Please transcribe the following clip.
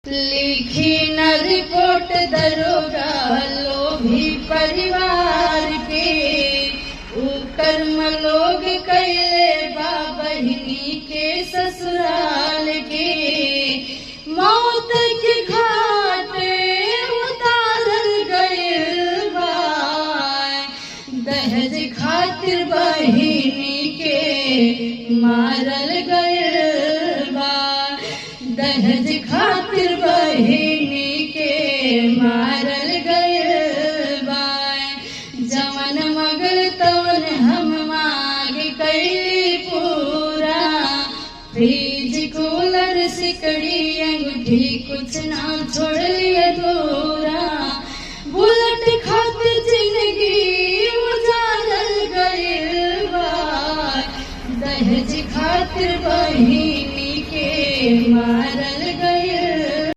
लिखी न रिपोर्ट दरोगा लोभी परिवार के, ऊ कर्म लोग कैले बा बहिनी के ससुराल के। मौत के घाटे उतारल गइल बा, दहेज खातिर बहिनी के मारल गइल बा, दहेज खातिर बहिनी के मारल गइल बा। जवन मगल तवन हम मांग कैली पूरा, फ्रिज कूलर सिकड़ी अंगूठी कुछ ना छोड़ली अधूरा। बुलेट खातिर जिंदगी उजाड़ल गइल बा, दहेज खातिर बहिनी के मार